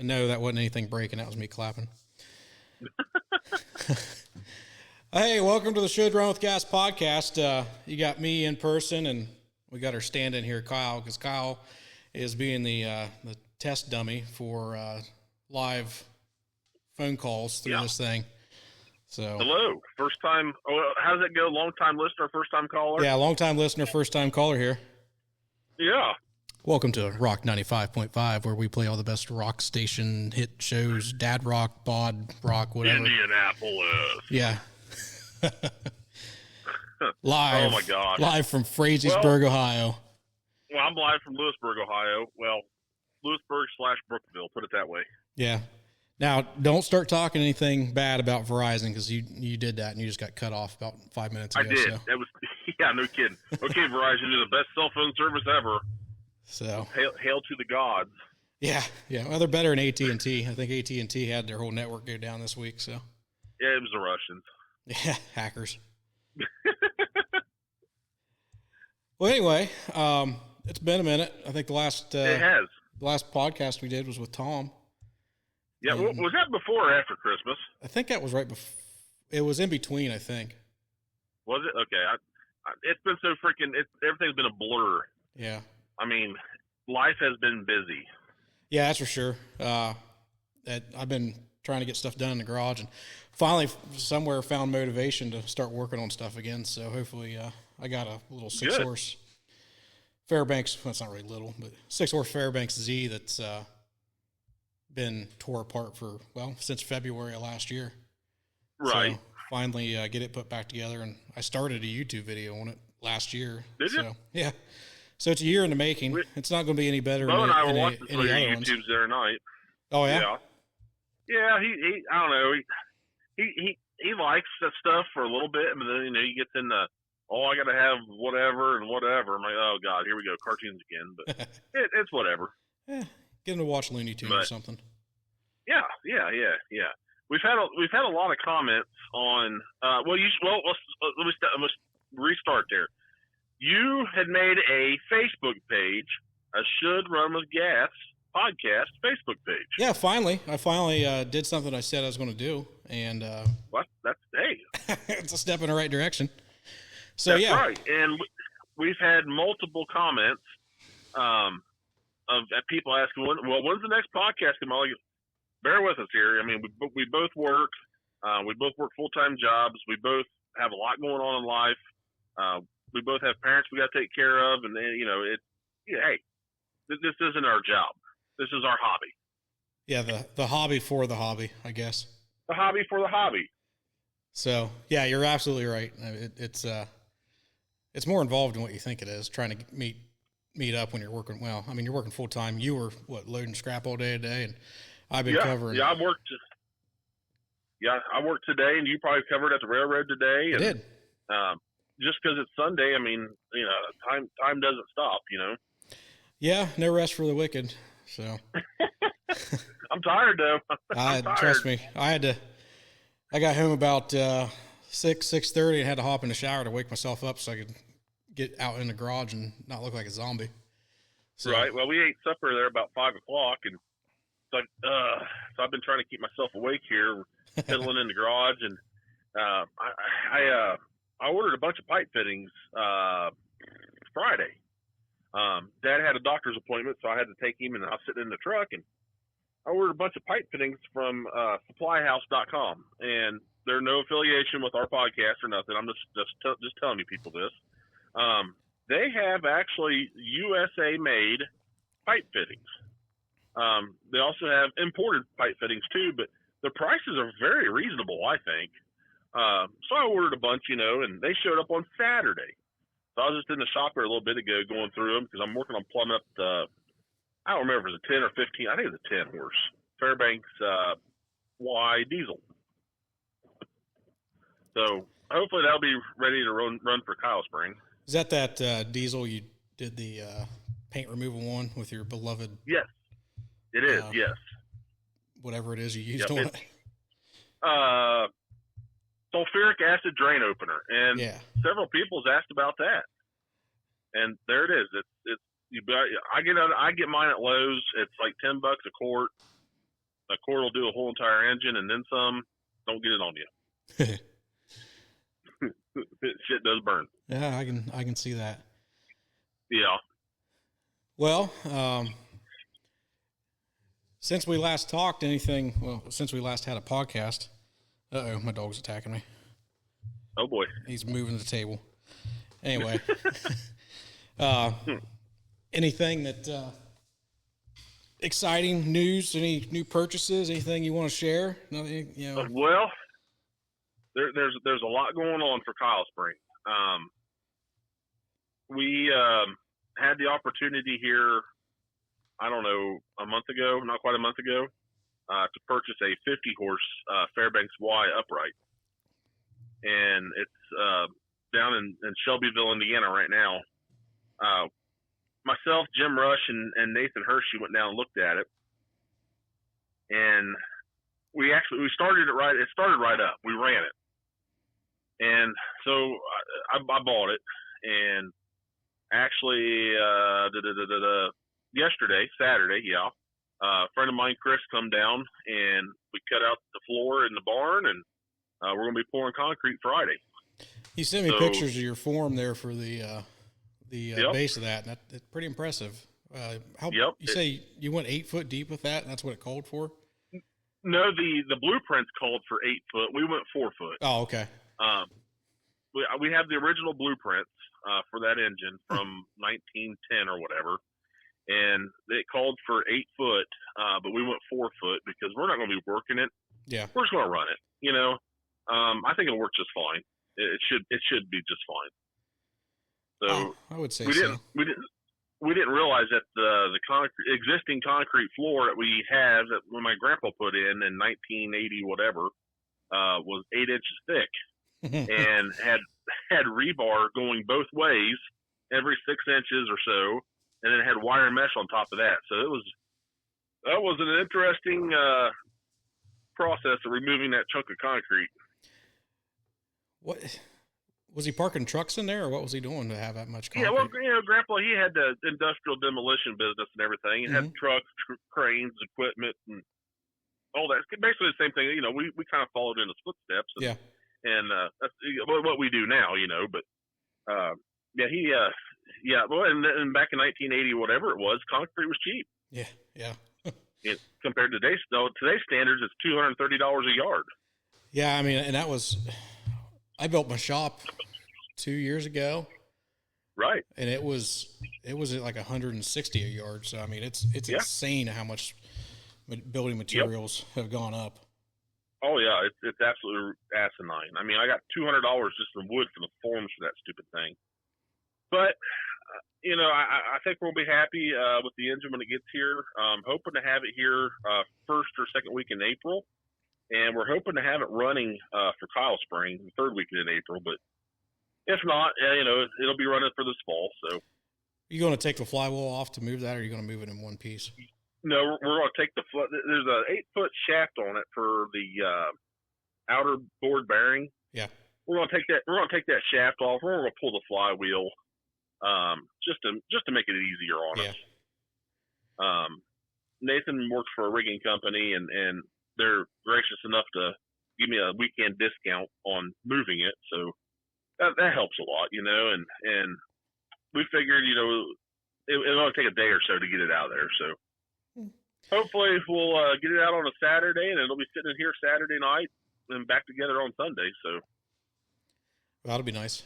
No, that wasn't anything breaking. That was me clapping. Hey, welcome to the Should Run with Gas podcast. You got me in person, and we got our stand-in here, Kyle, because Kyle is being the test dummy for live phone calls through this thing. So, hello, first time. Oh, how does it go? Long time listener, first time caller. Yeah, long time listener, first time caller here. Yeah. Welcome to Rock 95.5, where we play all the best rock station hit shows, dad rock, bod rock, whatever. Indianapolis. Yeah. Live. Oh my gosh. Live from Frazeysburg, Ohio. Well, I'm live from Lewisburg, Ohio. Well, Lewisburg/Brookville, put it that way. Yeah. Now, don't start talking anything bad about Verizon, because you did that and you just got cut off about 5 minutes ago. I did. So. That was, yeah, no kidding. Okay, Verizon, you're the best cell phone service ever. So hail to the gods. Yeah. Well, they're better than AT&T. I think AT&T had their whole network go down this week. So yeah, it was the Russians. Yeah, hackers. Well, anyway, it's been a minute. I think the last podcast we did was with Tom. Yeah, was that before or after Christmas? I think that was right before. It was in between, I think. Was it? Okay. It's been so freaking. Everything's been a blur. Yeah. I mean, life has been busy. Yeah, that's for sure. I've been trying to get stuff done in the garage, and finally somewhere found motivation to start working on stuff again. So hopefully I got a little 6-horse Fairbanks. Well, it's not really little, but 6-horse Fairbanks Z that's been tore apart since February of last year. Right. So finally get it put back together, and I started a YouTube video on it last year. Did you? Yeah. So it's a year in the making. It's not going to be any better Bo than and I were any watching some of your other YouTubes ones. the other night. Oh, yeah? Yeah, he I don't know. He likes that stuff for a little bit, but then, he gets into, I got to have whatever and whatever. I'm like, oh, God, here we go, cartoons again. But it's whatever. Yeah, get him to watch Looney Tunes or something. Yeah. We've had a lot of comments on, let's restart there. You had made a Facebook page, a Should Run with Gas podcast Facebook page. Yeah, finally. I finally did something I said I was going to do. And what? Hey. It's a step in the right direction. So, That's right. And we've had multiple comments of people asking, when's the next podcast? Bear with us here. I mean, we both work. We both work full-time jobs. We both have a lot going on in life. We both have parents we got to take care of, and hey, this isn't our job. This is our hobby. Yeah, the hobby for the hobby, I guess. The hobby for the hobby. So yeah, you're absolutely right. It's more involved than what you think it is. Trying to meet up when you're working. Well, I mean, you're working full time. You were loading scrap all day today, and I've been covering. Yeah, I worked today, and you probably covered at the railroad today. I did. Just because it's Sunday, I mean, time doesn't stop, Yeah, no rest for the wicked. So I'm tired though. Trust me, I got home about 6:30 and had to hop in the shower to wake myself up so I could get out in the garage and not look like a zombie. So, right. Well, we ate supper there about 5:00, and so I've been trying to keep myself awake here, fiddling in the garage, and I ordered a bunch of pipe fittings Friday. Dad had a doctor's appointment, so I had to take him, and I was sitting in the truck, and I ordered a bunch of pipe fittings from supplyhouse.com, and they're no affiliation with our podcast or nothing. I'm just telling you people this. They have actually USA-made pipe fittings. They also have imported pipe fittings too, but the prices are very reasonable, I think. So I ordered a bunch, and they showed up on Saturday. So I was just in the shop here a little bit ago going through them because I'm working on plumbing up I don't remember if it was a 10 or 15. I think it was a 10 horse Fairbanks Y diesel. So hopefully that'll be ready to run for Coolspring. Is that diesel you did the paint removal one with your beloved? Yes, it is. Yes. Whatever it is you used on it. Sulfuric acid drain opener, and several people's asked about that. And there it is. I get mine at Lowe's. It's like $10 a quart. a cord will do a whole entire engine and then some. Don't get it on you. Shit does burn. Yeah, I can see that. Yeah. Well, since we last talked, since we last had a podcast, my dog's attacking me. Oh boy. He's moving the table. Anyway, anything that, exciting news, any new purchases, anything you want to share? Nothing, Well, there's a lot going on for Coolspring. We had the opportunity here, I don't know, not quite a month ago, to purchase a 50-horse Fairbanks Y upright. And it's down in Shelbyville, Indiana right now. Myself, Jim Rush, and Nathan Hershey went down and looked at it. And we started it right. It started right up. We ran it. And so I bought it. And actually, yesterday, Saturday, a friend of mine, Chris, come down and we cut out the floor in the barn, and we're going to be pouring concrete Friday. You sent me pictures of your form there for the base of that, and that's pretty impressive. You say you went 8 foot deep with that, and that's what it called for? No, the blueprints called for 8 foot. We went 4 foot. Oh, okay. We have the original blueprints for that engine from 1910 or whatever, and it called for 8 foot, but we went 4 foot because we're not going to be working it. Yeah, we're just going to run it. I think it'll work just fine. It should be just fine. So I would say we didn't realize that the existing concrete floor that we have that when my grandpa put in 1980 whatever was 8 inches thick and had rebar going both ways every 6 inches or so, and then had wire mesh on top of that. So that was an interesting process of removing that chunk of concrete. What was he parking trucks in there, or what was he doing to have that much concrete? Yeah, well, Grandpa, he had the industrial demolition business and everything. He had trucks, cranes, equipment, and all that. It's basically the same thing. We kind of followed in his footsteps. And that's what we do now. But well, and back in 1980, whatever it was, concrete was cheap. Yeah. Compared to today's standards, it's $230 a yard. Yeah, I mean, and I built my shop 2 years ago. Right. And it was like 160 a yard. So I mean, it's insane how much building materials have gone up. Oh yeah, it's absolutely asinine. I mean, I got $200 just in wood for the forms for that stupid thing. But I think we'll be happy with the engine when it gets here. Hoping to have it here first or second week in April, and we're hoping to have it running for Coolspring the third weekend in April. But if not, it'll be running for this fall. So, are you going to take the flywheel off to move that, or are you going to move it in one piece? No, we're going to take there's an 8 foot shaft on it for the outer board bearing. Yeah, we're going to take that. We're going to take that shaft off. We're going to pull the flywheel. Just to make it easier on us. Nathan works for a rigging company, and they're gracious enough to give me a weekend discount on moving it. So that helps a lot, and we figured, it'll only take a day or so to get it out of there. So hopefully we'll get it out on a Saturday, and it'll be sitting in here Saturday night and back together on Sunday. So that'll be nice.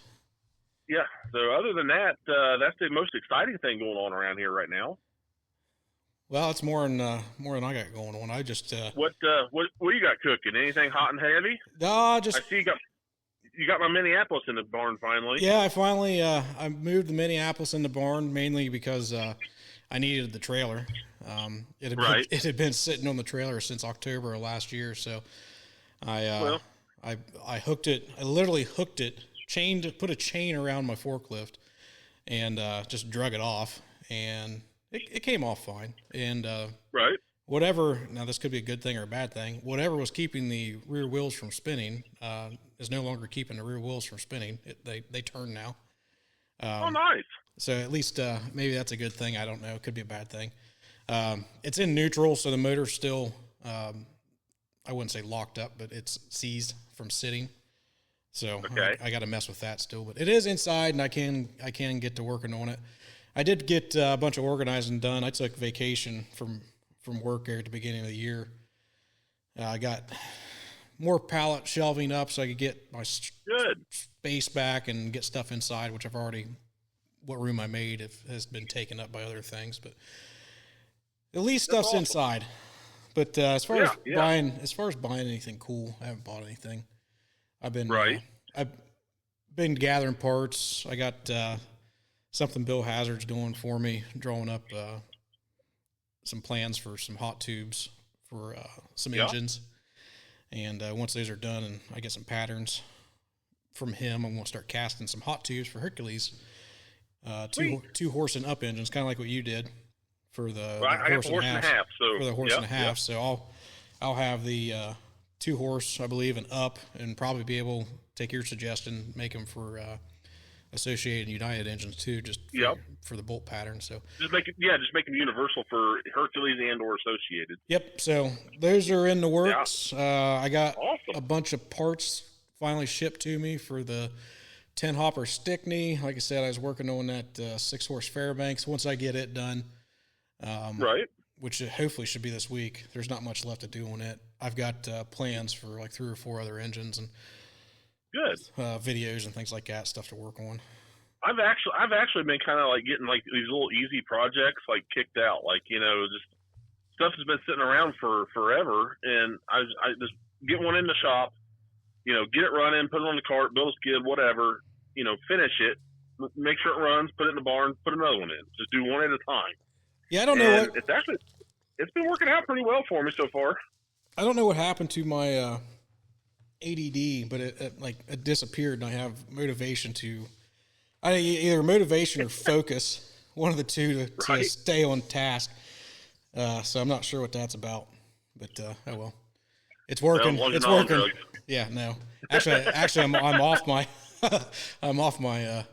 Yeah. So other than that, that's the most exciting thing going on around here right now. Well, it's more than I got going on. I just what you got cooking? Anything hot and heavy? I see you got my Minneapolis in the barn finally. Yeah, I finally I moved the Minneapolis in the barn mainly because I needed the trailer. It had been sitting on the trailer since October of last year, so I hooked it. I literally hooked it. Put a chain around my forklift and just drug it off, and it came off fine. And whatever, now this could be a good thing or a bad thing, whatever was keeping the rear wheels from spinning is no longer keeping the rear wheels from spinning. They turn now. Oh, nice. So at least maybe that's a good thing. I don't know. It could be a bad thing. It's in neutral, so the motor's still I wouldn't say locked up, but it's seized from sitting. So Okay. I got to mess with that still, but it is inside, and I can get to working on it. I did get a bunch of organizing done. I took vacation from work here at the beginning of the year. I got more pallet shelving up so I could get my Good. space back and get stuff inside, which what room I made has been taken up by other things, but at least stuff's awesome. inside. But as far as buying anything cool, I haven't bought anything. I've been I've been gathering parts. I got something Bill Hazard's doing for me, drawing up some plans for some hot tubes for some engines. And once those are done and I get some patterns from him, I'm going to start casting some hot tubes for Hercules. Two horse and up engines, kind of like what you did for the horse and a half. For the horse and a half. So I'll have the 2 horse, I believe, and up, and probably be able to take your suggestion, make them for Associated and United engines too, just for the bolt pattern. So just make them universal for Hercules and or Associated. Yep. So those are in the works. I got a bunch of parts finally shipped to me for the 10 hopper Stickney. Like I said, I was working on that 6 horse Fairbanks. Once I get it done, which hopefully should be this week. There's not much left to do on it. I've got plans for like 3 or 4 other engines and videos and things like that, stuff to work on. I've actually been kind of like getting like these little easy projects like kicked out, like just stuff has been sitting around for forever, and I just get one in the shop, get it running, put it on the cart, build a skid, whatever, finish it, make sure it runs, put it in the barn, put another one in, just do one at a time. Yeah, I don't know what it's been working out pretty well for me so far. I don't know what happened to my ADD, but it disappeared, and I have motivation to either motivation or focus, one of the two to stay on task. So I'm not sure what that's about, but oh well, it's working. It's working. Yeah, no, actually, I'm off my I'm off my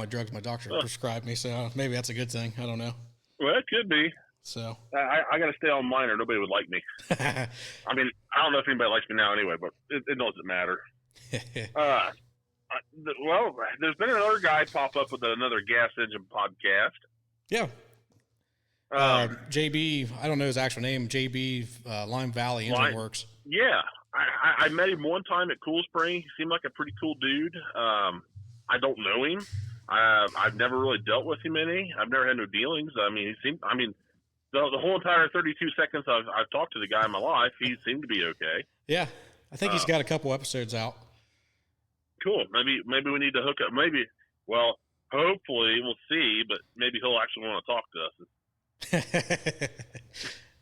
drugs my doctor prescribed me, so maybe that's a good thing. I don't know. Well, it could be. So I got to stay on mine, or nobody would like me. I mean, I don't know if anybody likes me now anyway, but it doesn't matter. Well, there's been another guy pop up with another gas engine podcast. Yeah. JB, I don't know his actual name. JB Lime Valley Engine Works. Yeah, I met him one time at Coolspring. He seemed like a pretty cool dude. I don't know him. I've never really dealt with him any. I've never had no dealings. The whole entire 32 seconds I've talked to the guy in my life, he seemed to be okay. Yeah, I think he's got a couple episodes out. Cool. Maybe we need to hook up. Hopefully we'll see, but maybe he'll actually want to talk to us.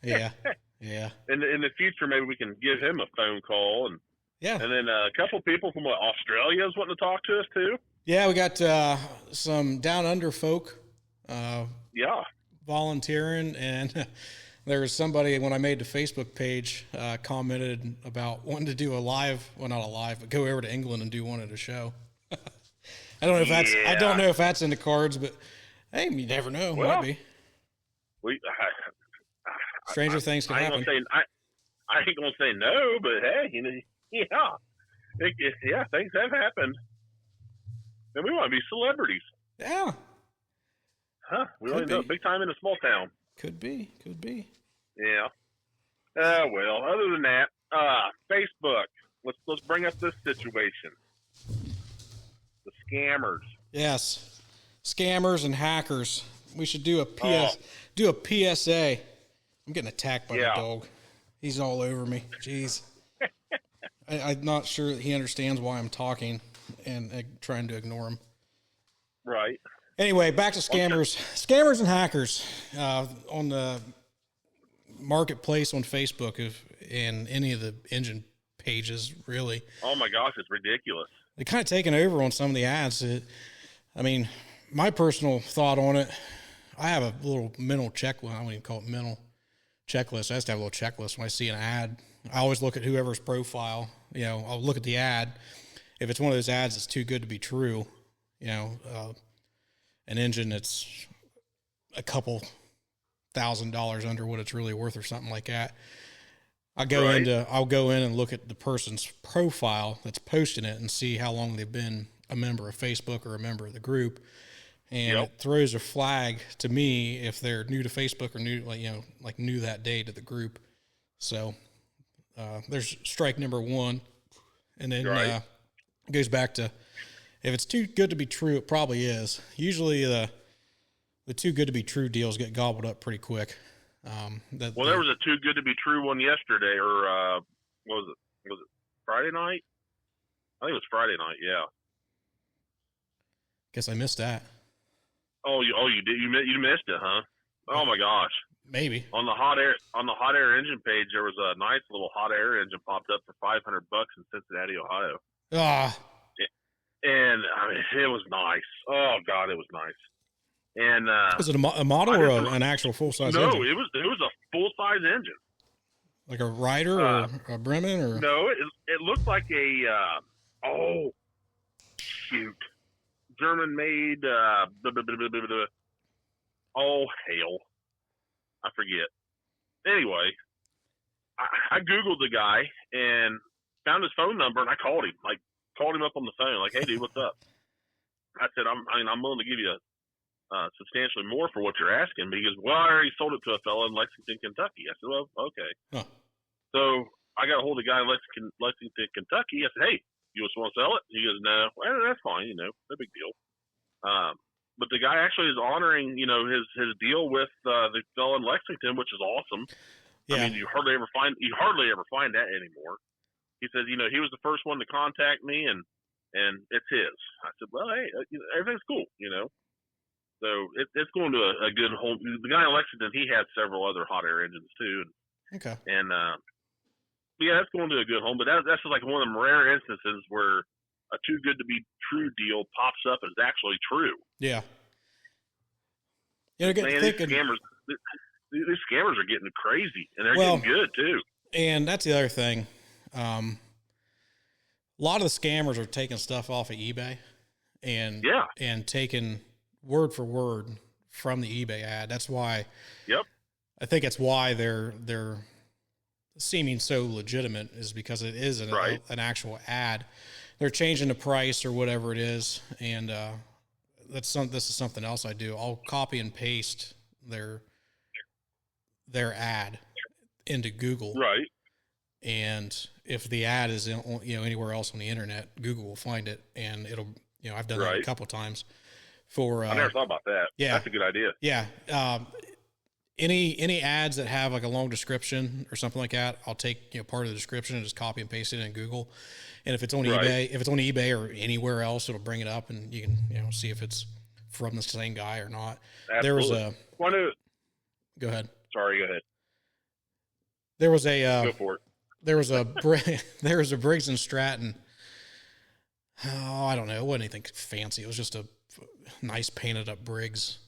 Yeah. In the future, maybe we can give him a phone call, and then a couple people from Australia is wanting to talk to us too. Yeah, we got some down under folk. Volunteering, and there was somebody when I made the Facebook page commented about wanting to do but go over to England and do one at a show. I don't know if that's in the cards, but hey, you never know. Might be. Stranger things can happen. I ain't gonna say no, but hey, things have happened, and we want to be celebrities. Yeah. Huh? We only know big time in a small town. Could be. Yeah. Well, other than that, Facebook. Let's bring up this situation. The scammers. Yes, scammers and hackers. We should do a PSA. I'm getting attacked by the dog. He's all over me. Jeez. I'm not sure that he understands why I'm talking and trying to ignore him. Right. Anyway, back to scammers. Scammers and hackers on the marketplace on Facebook and any of the engine pages, really. Oh, my gosh, it's ridiculous. They're kind of taking over on some of the ads. My personal thought on it, I have a little mental checklist. I don't even call it mental checklist. I just have a little checklist when I see an ad. I always look at whoever's profile. I'll look at the ad. If it's one of those ads that's too good to be true, an engine that's a couple $1,000s under what it's really worth or something like that, I'll go in and look at the person's profile that's posting it and see how long they've been a member of Facebook or a member of the group. And it throws a flag to me if they're new to Facebook or new that day to the group. So there's strike number one. And then it goes back to, if it's too good to be true, it probably is. Usually the too good to be true deals get gobbled up pretty quick. There was a too good to be true one yesterday, or was it Friday night? I think it was Friday night. Yeah. Guess I missed that. Oh, you did. You missed it, huh? Oh my gosh. Maybe on the hot air engine page, there was a nice little hot air engine popped up for $500 in Cincinnati, Ohio. And I mean, it was nice. Oh God, it was nice. And was it a model or an actual full size? No, engine? it was a full size engine. Like a Ryder or a Bremen or no? It looked like a German made. Oh hell, I forget. Anyway, I googled the guy and found his phone number, and I called him. Like, called him up on the phone, like, "Hey, dude, what's up?" I said, "I'm willing to give you substantially more for what you're asking." But he goes, "Well, I already sold it to a fellow in Lexington, Kentucky." I said, "Well, okay." Huh. So I got a hold of the guy in Lexington, Kentucky. I said, "Hey, you just want to sell it?" He goes, "No." Well, that's fine, no big deal. But the guy actually is honoring, his deal with the fellow in Lexington, which is awesome. Yeah. I mean, you hardly ever find that anymore. He says, he was the first one to contact me, and it's his. I said, well, hey, everything's cool, So it's going to a good home. The guy in Lexington, he had several other hot air engines too. Okay. And yeah, it's going to a good home. But that's just like one of them rare instances where a too good to be true deal pops up and is actually true. Yeah. Man, these scammers are getting crazy, and they're getting good too. And that's the other thing. A lot of the scammers are taking stuff off of eBay and taking word for word from the eBay ad. That's why. Yep. I think it's why they're seeming so legitimate, is because it is an actual ad. They're changing the price or whatever it is, and this is something else I do. I'll copy and paste their ad into Google. Right. And if the ad is anywhere else on the internet, Google will find it, and it'll I've done that a couple of times. I never thought about that. Yeah, that's a good idea. Yeah. Any ads that have like a long description or something like that, I'll take part of the description and just copy and paste it in Google. And if it's on eBay, or anywhere else, it'll bring it up, and you can see if it's from the same guy or not. Absolutely. Go ahead. Sorry, go ahead. There was a go for it. There was a Briggs and Stratton. Oh, I don't know. It wasn't anything fancy. It was just a nice painted up Briggs,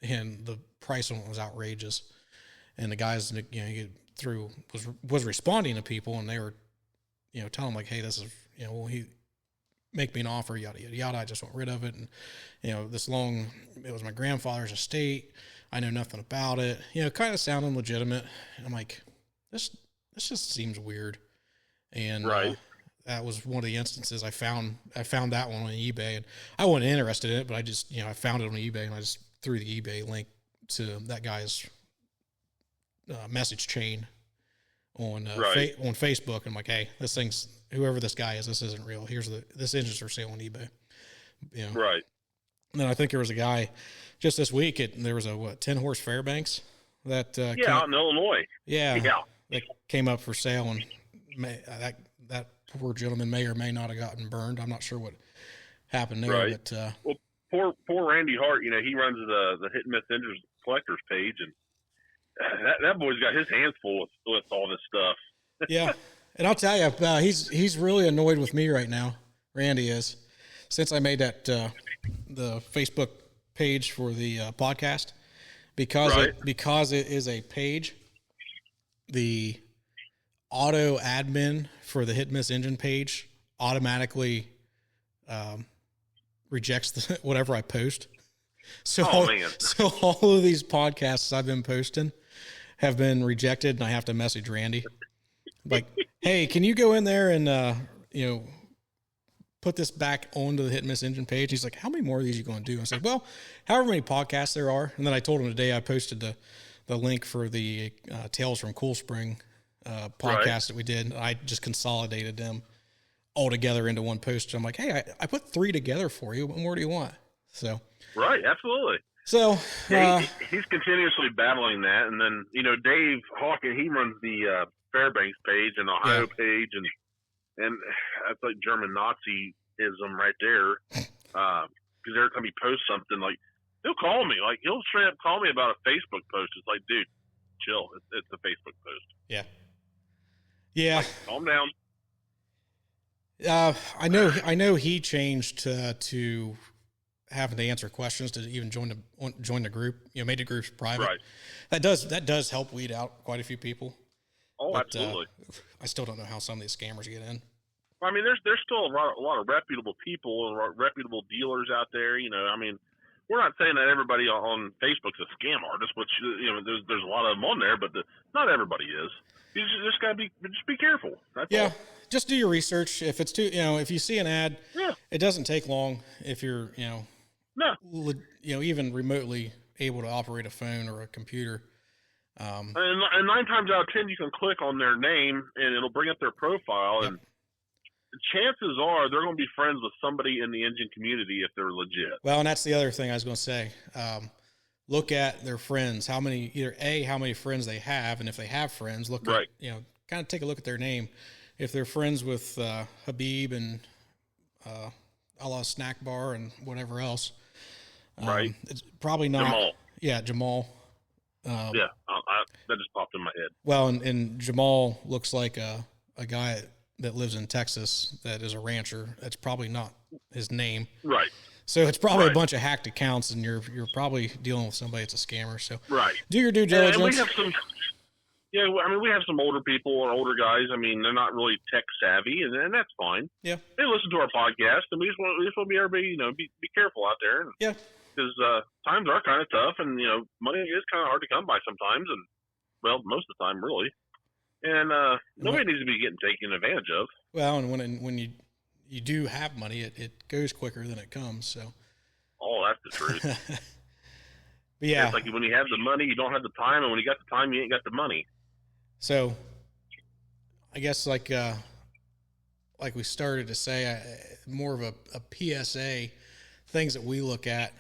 and the price on it was outrageous. And the guys, was responding to people, and they were, telling them like, "Hey, this is, he make me an offer, yada yada yada. I just want rid of it, and it was my grandfather's estate. I know nothing about it. Kind of sounding legitimate. And I'm like, this just seems weird." And that was one of the instances I found that one on eBay, and I wasn't interested in it, but I just, I found it on eBay, and I just threw the eBay link to that guy's message chain on Facebook. And I'm like, "Hey, this thing's, whoever this guy is, this isn't real. This engine's for sale on eBay." Right. And then I think there was a guy just this week. There was a 10-horse Fairbanks that out in Illinois. Yeah. That came up for sale, and that poor gentleman may or may not have gotten burned. I'm not sure what happened there. Right. But well, poor Randy Hart. He runs the Hit and Miss Engines collectors page, and that boy's got his hands full with all this stuff. Yeah, and I'll tell you, he's really annoyed with me right now. Randy is, since I made that the Facebook page for the podcast, because it is a page. The auto admin for the Hit Miss Engine page automatically rejects whatever I post. So all of these podcasts I've been posting have been rejected, and I have to message Randy. Like, hey, can you go in there and, put this back onto the Hit and Miss Engine page? He's like, how many more of these are you going to do? I said, well, however many podcasts there are. And then I told him today I posted the link for the Tales from Coolspring podcast that we did. I just consolidated them all together into one post. I'm like, hey, I put 3 together for you. What more do you want? So right, absolutely. So he's continuously battling that, and then Dave Hawkins, he runs the Fairbanks page and Ohio page, and that's like German Nazism right there. Because every time he posts something, like he'll call me, like he'll straight up call me about a Facebook post. It's like, dude, chill. It's a Facebook post. Yeah. Yeah. Like, calm down. I know he changed to having to answer questions to even join the group. Made the groups private. Right. That does help weed out quite a few people. Oh, but, absolutely. I still don't know how some of these scammers get in. I mean, there's still a lot of reputable people and reputable dealers out there. I mean, we're not saying that everybody on Facebook's a scam artist, which there's a lot of them on there, but not everybody is. You just gotta be careful. That's all. Just do your research. If it's if you see an ad, it doesn't take long. If you're even remotely able to operate a phone or a computer. And 9 times out of 10, you can click on their name and it'll bring up their profile, and chances are they're going to be friends with somebody in the engine community if they're legit. Well, and that's the other thing I was going to say. Look at their friends. How many friends they have, and if they have friends, look at kind of take a look at their name. If they're friends with Habib and a la Snack Bar and whatever else, it's probably not. Jamal. Yeah, Jamal. That just popped in my head. Well, and Jamal looks like a guy that lives in Texas that is a rancher. That's probably not his name. Right. So it's probably a bunch of hacked accounts, and you're probably dealing with somebody that's a scammer. So do your due diligence. And we have some. Yeah, I mean, we have some older people or older guys. I mean, they're not really tech savvy, and that's fine. Yeah. They listen to our podcast, and we just want to be everybody, be careful out there. Yeah. Because times are kind of tough, and money is kind of hard to come by sometimes, and most of the time, really. And nobody needs to be getting taken advantage of. Well, and when you do have money, it goes quicker than it comes. So. Oh, that's the truth. But yeah, it's like when you have the money, you don't have the time, and when you got the time, you ain't got the money. So, I guess like we started to say, more of a PSA, things that we look at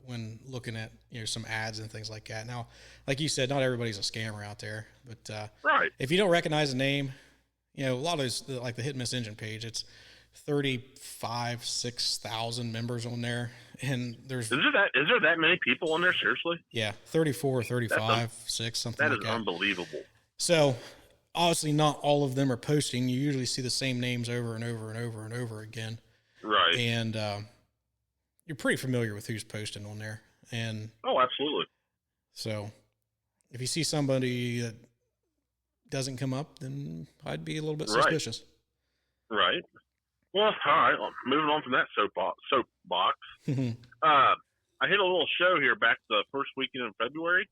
when looking at some ads and things like that. Now, like you said, not everybody's a scammer out there, but if you don't recognize a name, a lot of those, like the Hit and Miss Engine page, it's 6,000 members on there, and is there that many people on there? Seriously? Yeah, 34, 35, 6, something like that. That is unbelievable. So, obviously, not all of them are posting. You usually see the same names over and over and over and over again. Right. And you're pretty familiar with who's posting on there. And absolutely. So, if you see somebody that doesn't come up, then I'd be a little bit suspicious. Right. Well, all right. Moving on from that soapbox. I hit a little show here back the first weekend in February.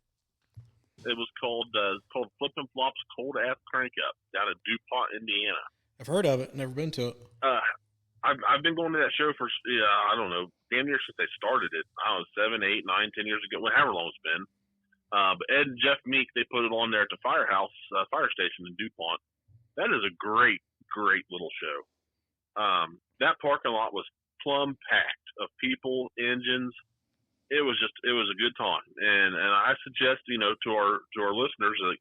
It was called Flip and Flop's Cold Ass Crank Up down in DuPont, Indiana. I've heard of it. Never been to it. I've been going to that show for I don't know, damn near since they started it. I don't know, 7, 8, 9, 10 years ago, however long it's been. But Ed and Jeff Meek, they put it on there at the firehouse fire station in DuPont. That is a great little show. That parking lot was plumb packed of people, engines. It was a good time, and I suggest to our listeners, like,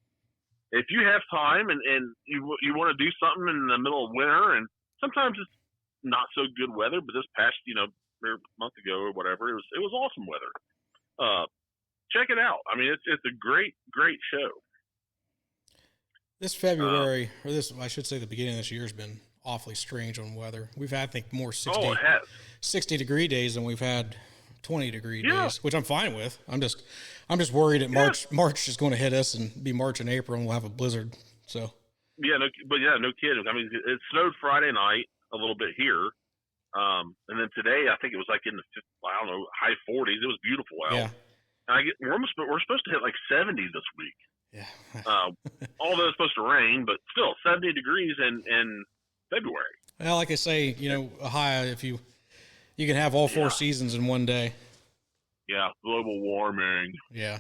if you have time and you want to do something in the middle of winter, and sometimes it's not so good weather, but this past a month ago or whatever, it was awesome weather. Check it out. I mean, it's a great show. This February, I should say the beginning of this year, has been awfully strange on weather. We've had, I think, more 60-degree days than we've had 20-degree days, which I'm fine with. I'm just worried that March is going to hit us and be March and April, and we'll have a blizzard. So no kidding. I mean, it snowed Friday night a little bit here, and then today I think it was like in the high 40s. It was beautiful out. Yeah. And we're supposed to hit like 70 this week. Yeah. Although it's supposed to rain, but still 70 degrees in February. Well, like I say, a high, if you can have all 4 seasons in one day. Yeah, global warming. Yeah.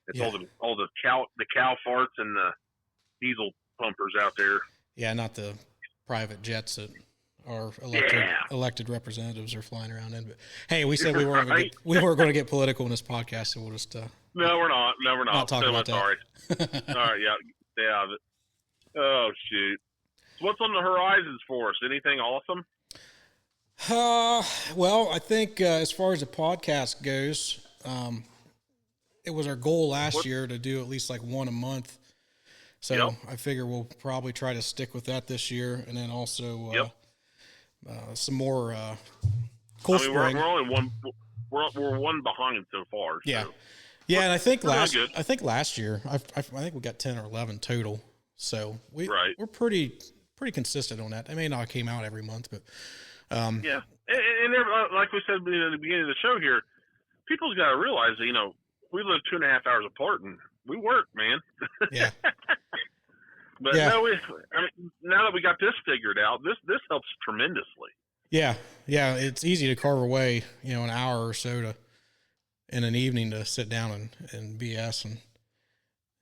It's all the cow farts and the diesel pumpers out there. Yeah, not the private jets that our elected representatives are flying around in. But hey, we said we weren't going to get political in this podcast, so we'll just no, we're not. No, we're not. Not talking about that. Sorry. All right, yeah, stay out of it. Oh shoot. So what's on the horizons for us? Anything awesome? Well, I think as far as the podcast goes, it was our goal last year to do at least like one a month. So I figure we'll probably try to stick with that this year, and then also some more Coolspring. We're only one. We're one behind so far. So. Yeah, yeah, and I think last year I think we got 10 or 11 total. So we're pretty consistent on that. I may not came out every month, but yeah, and like we said at the beginning of the show here, people's got to realize that we live 2.5 hours apart and we work, man. Yeah. But no, now that we got this figured out, this helps tremendously. Yeah, yeah, it's easy to carve away, an hour or so in an evening to sit down and BS and.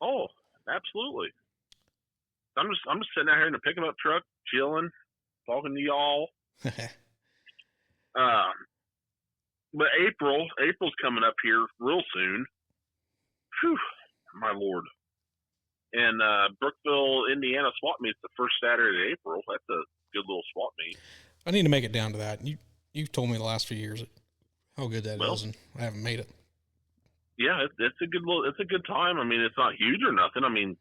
Oh, absolutely. I'm just sitting out here in the pickup truck, chilling, talking to y'all. But April's coming up here real soon. Whew, my Lord. And Brookville, Indiana swap meet's the first Saturday of April. That's a good little swap meet. I need to make it down to that. You've told me the last few years how good that is, and I haven't made it. Yeah, it's a good time. I mean, it's not huge or nothing. I mean,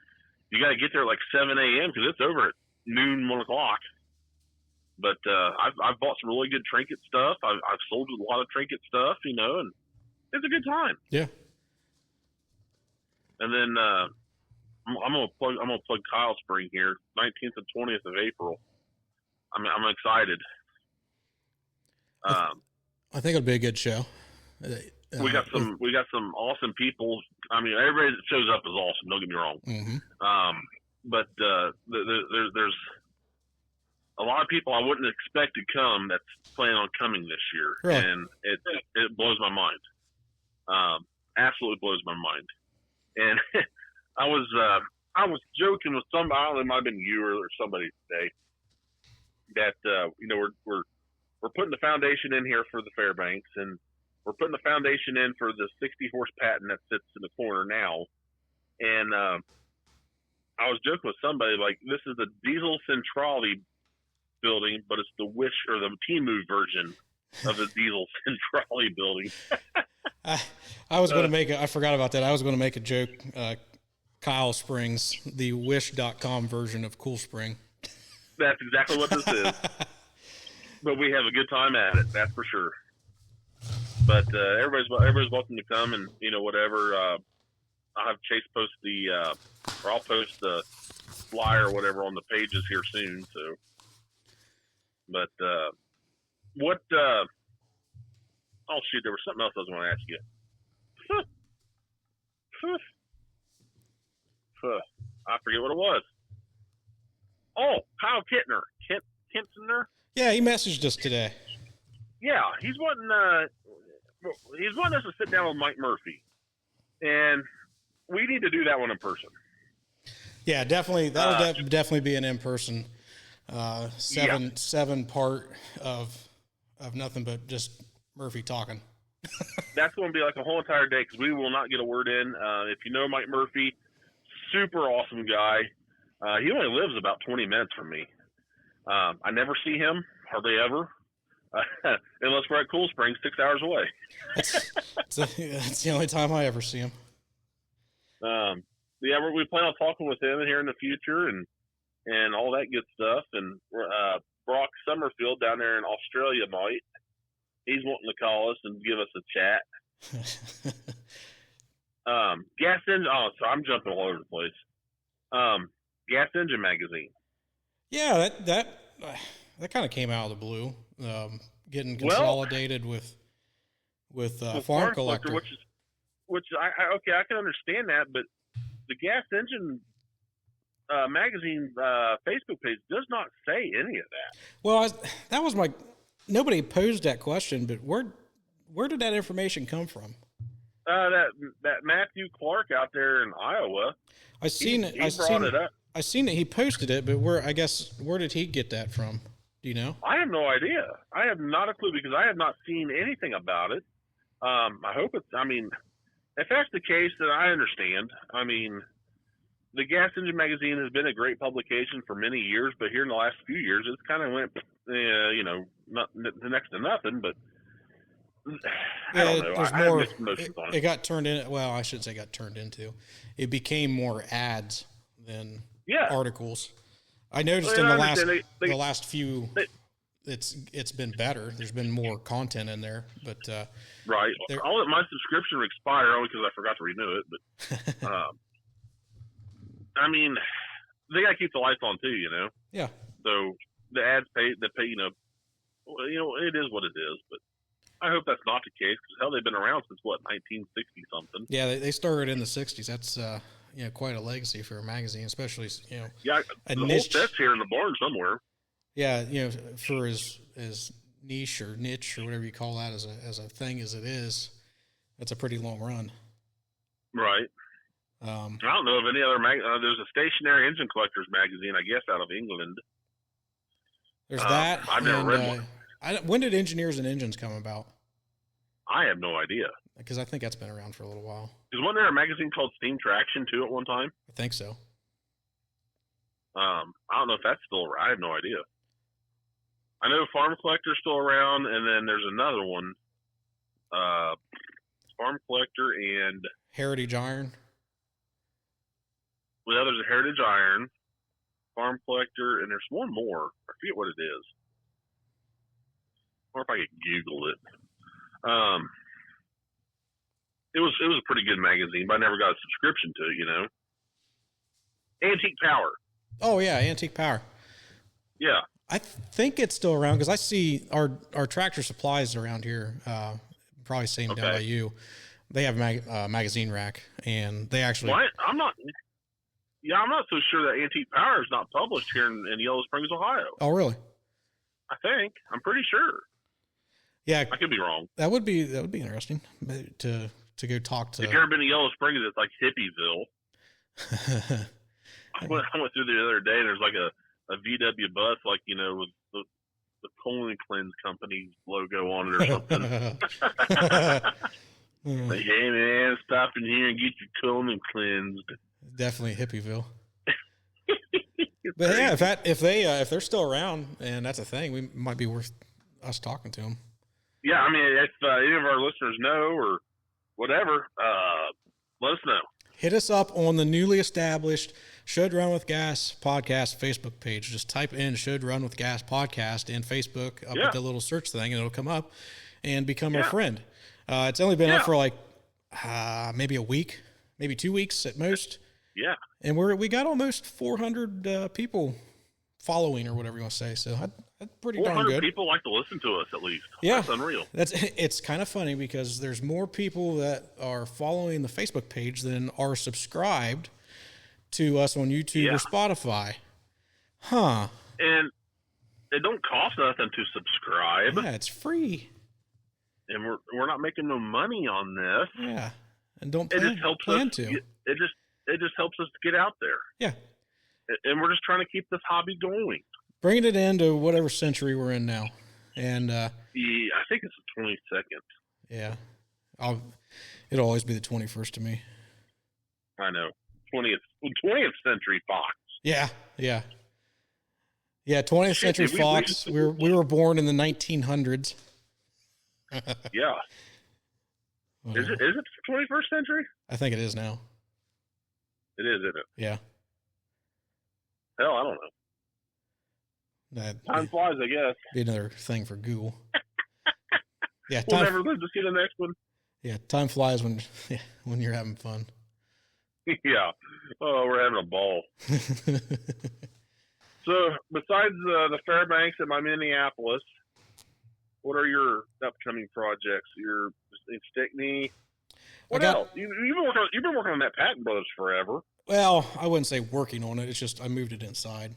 you got to get there like 7 a.m. because it's over at noon, 1 o'clock. But I've bought some really good trinket stuff. I've sold a lot of trinket stuff, and it's a good time. Yeah. And then I'm gonna plug Coolspring here, 19th and 20th of April. I'm excited. I think it'll be a good show. We got some awesome people. I mean, everybody that shows up is awesome. Don't get me wrong. Mm-hmm. But there's a lot of people I wouldn't expect to come that's planning on coming this year, really? And it blows my mind. Absolutely blows my mind. And I was joking with somebody. I don't know, it might have been you or somebody today that we're putting the foundation in here for the Fairbanks, and we're putting the foundation in for the 60-horse patent that sits in the corner now. And I was joking with somebody like, this is the diesel centrality building, but it's the Wish or the T-Move version of the diesel centrality building. I was going to make I forgot about that. I was going to make a joke. Coolsprings, the Wish.com version of Coolspring. That's exactly what this is. But we have a good time at it, that's for sure. But everybody's welcome to come and whatever. I'll have Chase post or I'll post the flyer or whatever on the pages here soon. So, but what? Oh shoot, there was something else I was going to ask you. I forget what it was. Oh, Kyle Kintner. Yeah, he messaged us today. Yeah, he's wanting us to sit down with Mike Murphy, and we need to do that one in person. Yeah, definitely. That'll definitely be an in-person 7 part of nothing but just Murphy talking. That's going to be like a whole entire day because we will not get a word in. If you know Mike Murphy, super awesome guy. He only lives about 20 minutes from me. I never see him, hardly ever, unless we're at Coolspring, 6 hours away. That's the only time I ever see him. Yeah, we plan on talking with him here in the future and all that good stuff. And Brock Summerfield down there in Australia might. He's wanting to call us and give us a chat. Gas Engine. Oh, so I'm jumping all over the place. Gas Engine magazine. Yeah, that kind of came out of the blue. Getting consolidated with Farm Collector, which I can understand that, but the gas engine magazine Facebook page does not say any of that. Well, that was nobody posed that question, but where did that information come from? That Matthew Clark out there in Iowa. He brought it up. I seen it. He posted it, but where did he get that from? Do you know? I have no idea. I have not a clue because I have not seen anything about it. I hope it's. I mean, if that's the case, then I understand. I mean, the Gas Engine Magazine has been a great publication for many years, but here in the last few years, it's kind of went, not next to nothing. But I don't know. I have mixed emotions on it. It got turned in. Well, I shouldn't say got turned into. It became more ads than articles. I noticed in the last few, it's been better. There's been more content in there, but right. I'll let my subscription expire only because I forgot to renew it. But I mean, they got to keep the lights on too, you know. Yeah. So the ads pay. It is what it is. But I hope that's not the case because hell, they've been around since 1960 something. Yeah, they started in the 60s. That's quite a legacy for a magazine, especially Yeah, the whole set's here in the barn somewhere. Yeah, for as niche or whatever you call that as a thing as it is, that's a pretty long run. Right. I don't know of any other there's a stationary engine collectors magazine, I guess, out of England. There's that. I've never read one. When did Engineers and Engines come about? I have no idea. Because I think that's been around for a little while. Wasn't there a magazine called Steam Traction too at one time? I think so. I don't know if that's still around. I have no idea. I know Farm Collector's still around, and then there's another one. Farm Collector and Heritage Iron. Well, there's a Heritage Iron, Farm Collector, and there's one more. I forget what it is. Or if I could Google it. It was a pretty good magazine, but I never got a subscription to it, you know. Antique Power. Oh yeah, Antique Power. Yeah. I think it's still around because I see our Tractor Supplies around here, probably same down by you. They have a magazine rack, and they actually. Well, I'm not so sure that Antique Power is not published here in Yellow Springs, Ohio. Oh, really? I think. I'm pretty sure. Yeah, I could be wrong. That would be interesting to go talk to. If you've ever been to Yellow Springs, it's like Hippieville. I went through the other day, and there's like a VW bus, like, with the colon cleanse company's logo on it or something. Like, hey man, stop in here and get your colon cleansed. Definitely Hippieville. But yeah, if they're still around and that's a thing, we might be worth us talking to them. Yeah, I mean, if any of our listeners know or whatever, let us know. Hit us up on the newly established Should Run With Gas podcast Facebook page. Just type in Should Run With Gas podcast in Facebook up at the little search thing, and it'll come up and become our friend. It's only been up for like maybe a week, maybe 2 weeks at most. Yeah. And we got almost 400 people following or whatever you want to say. So that's pretty darn good. 400 people like to listen to us at least. Yeah. That's unreal. It's kind of funny because there's more people that are following the Facebook page than are subscribed to us on YouTube or Spotify. Huh. And it don't cost nothing to subscribe. Yeah, it's free. And we're not making no money on this. Yeah. And don't plan, it just helps plan us, to. It just helps us to get out there. Yeah. And we're just trying to keep this hobby going. Bringing it into whatever century we're in now. And I think it's the 22nd. Yeah. It'll always be the 21st to me. I know. 20th century Fox. Yeah. Yeah. Yeah, 20th century Fox. We were born in the 1900s. Yeah. Is it 21st century? I think it is now. It is, isn't it? Yeah. Hell, I don't know. Time flies, I guess. Be another thing for Google. Yeah, we'll never live to see the next one. Yeah, time flies when you're having fun. Yeah. Oh, we're having a ball. So, besides the Fairbanks and my Minneapolis, what are your upcoming projects? You're in Stickney. What else? You've been working on that Patton Brothers forever. Well, I wouldn't say working on it. It's just I moved it inside.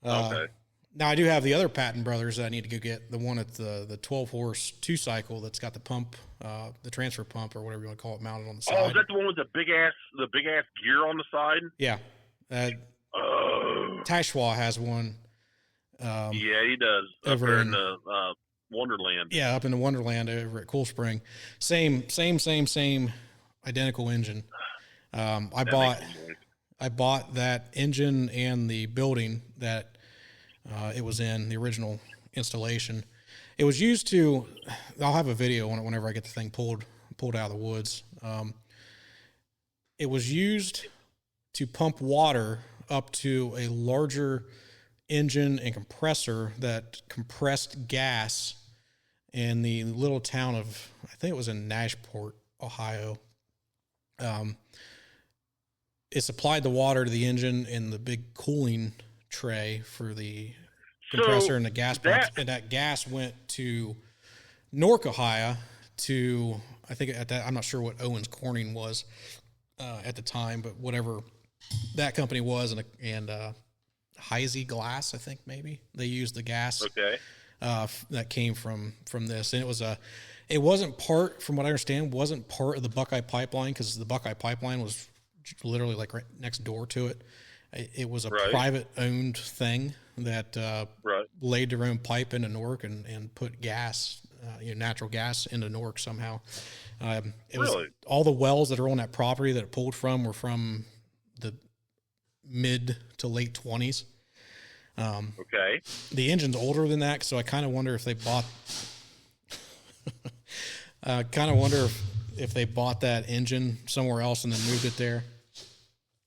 Okay. Now I do have the other Patton Brothers that I need to go get. The one at the 12-horse 2-cycle that's got the pump, the transfer pump or whatever you want to call it, mounted on the side. Oh, is that the one with the big ass gear on the side? Yeah. Tashwa has one. Yeah, he does. Over in the Wonderland. Yeah, up in the Wonderland over at Coolspring. Same identical engine. I bought that engine and the building that it was in, the original installation. It was used to, I'll have a video on it whenever I get the thing pulled out of the woods. It was used to pump water up to a larger engine and compressor that compressed gas in the little town of, I think it was in Nashport, Ohio. It supplied the water to the engine and the big cooling tray for the compressor and the gas pumps, and that gas went to Newark, Ohio, to, I think at that, I'm not sure what Owens Corning was at the time, but whatever that company was, and Heisey Glass, I think maybe they used the gas that came from this, and it wasn't part, from what I understand, wasn't part of the Buckeye Pipeline, because the Buckeye Pipeline was literally like right next door to it. It was a private owned thing that laid their own pipe into Newark and put gas, natural gas into Newark somehow. It was all the wells that are on that property that it pulled from were from the mid to late 20s. The engine's older than that, so I kind of wonder if they bought. If they bought that engine somewhere else and then moved it there.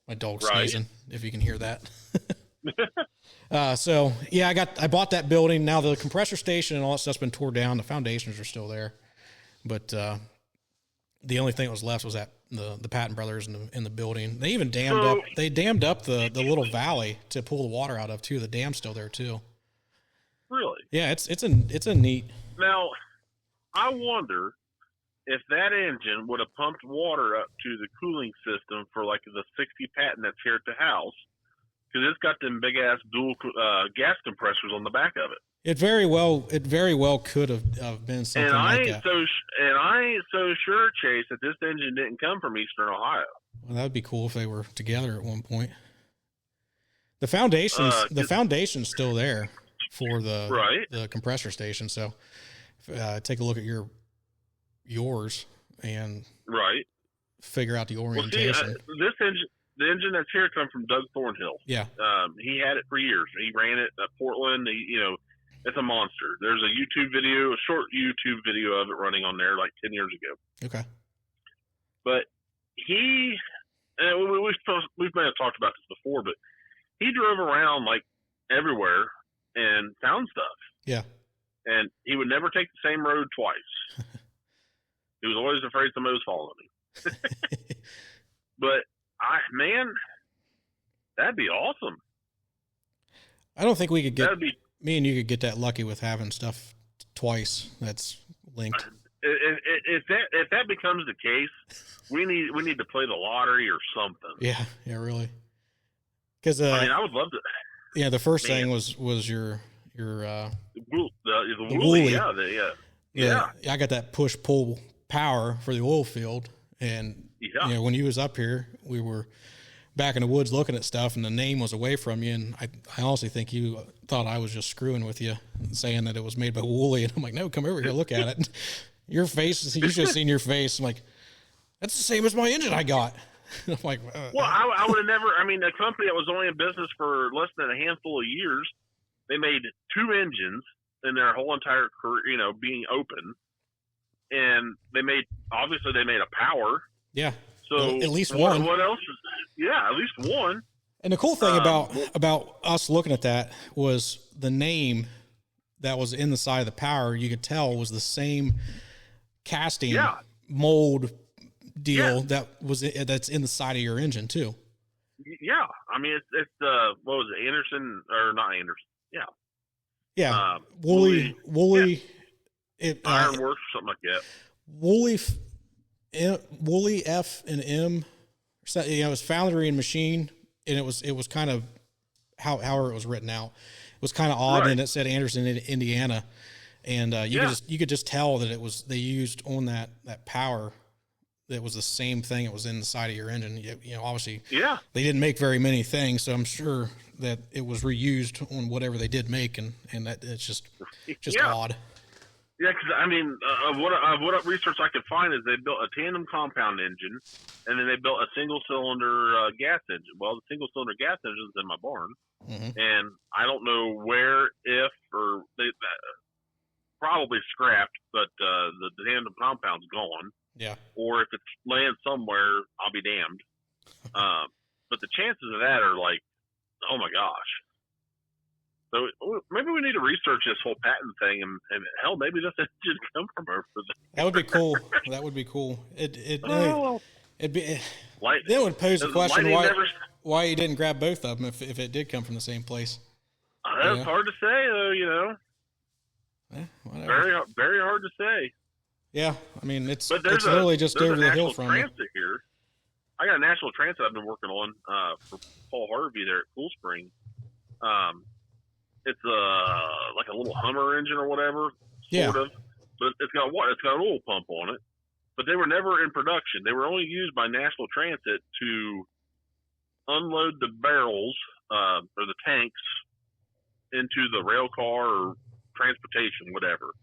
My dog's sneezing, if you can hear that. So yeah, I bought that building. Now the compressor station and all that stuff's been tore down. The foundations are still there, but the only thing that was left was that the Patton Brothers in the building. They even dammed up the little valley to pull the water out of too. The dam's still there too. Really? Yeah, it's a neat. Now, I wonder if that engine would have pumped water up to the cooling system for like the 60 Patton that's here at the house, because it's got them big ass dual gas compressors on the back of it. It very well could have been something like that. And I ain't so sure, Chase, that this engine didn't come from Eastern Ohio. Well, that would be cool if they were together at one point. The foundation's still there for the compressor station. So take a look at yours and figure out the orientation. Well, see, the engine that's here come from Doug Thornhill. Yeah. He had it for years. He ran it at Portland. It's a monster. There's a short YouTube video of it running on there like 10 years ago. Okay. But we may have talked about this before, but he drove around like everywhere and found stuff. Yeah. And he would never take the same road twice. He was always afraid somebody was following him. But that'd be awesome. I don't think we could me and you could get that lucky with having stuff twice that's linked. If that becomes the case, we need to play the lottery or something. Yeah, really. Because I would love to. Yeah, the first thing was your the Wooly. Yeah. I got that push pull power for the oil field, and when you was up here, we were back in the woods looking at stuff, and the name was away from you, and I honestly think you thought I was just screwing with you, saying that it was made by Wooly, and I'm like, no, come over here, look at it. Your face, you should have seen your face. I'm like, that's the same as my engine I got. I'm like, well, I would have never. I mean, a company that was only in business for less than a handful of years, they made 2 engines in their whole entire career, being open, and they made a power. Yeah. So at least one. What else? At least one. And the cool thing about us looking at that was the name that was in the side of the power. You could tell was the same casting mold deal that's in the side of your engine too. Yeah, I mean it's what was it, Anderson or not Anderson? Yeah. Yeah. Wooly. Ironworks or something like that. Wooly F and M So, it was foundry and machine, and it was kind of however it was written out. It was kind of odd, and it said Anderson, Indiana, and you could just tell that they used on that power. That was the same thing. It was in the side of your engine. Obviously, they didn't make very many things, so I'm sure that it was reused on whatever they did make, and that it's just odd. Yeah, because I mean, what research I could find is they built a tandem compound engine, and then they built a single cylinder gas engine. Well, the single cylinder gas engine is in my barn, and I don't know where, if, or they probably scrapped, but the tandem compound's gone. Yeah. Or if it's laying somewhere, I'll be damned. But the chances of that are like, oh my gosh. So maybe we need to research this whole patent thing, and hell, maybe this engine come from over there. That would be cool. That would be cool. It would pose the question why you didn't grab both of them if it did come from the same place. That's hard to say, though. Very, very hard to say. Yeah, I mean it's literally just over the hill from me. Here. I got a national transit I've been working on for Paul Harvey there at Coolspring. It's like a little Hummer engine or whatever, sort of, but it's got an oil pump on it. But they were never in production. They were only used by National Transit to unload the barrels or the tanks into the rail car or transportation, whatever.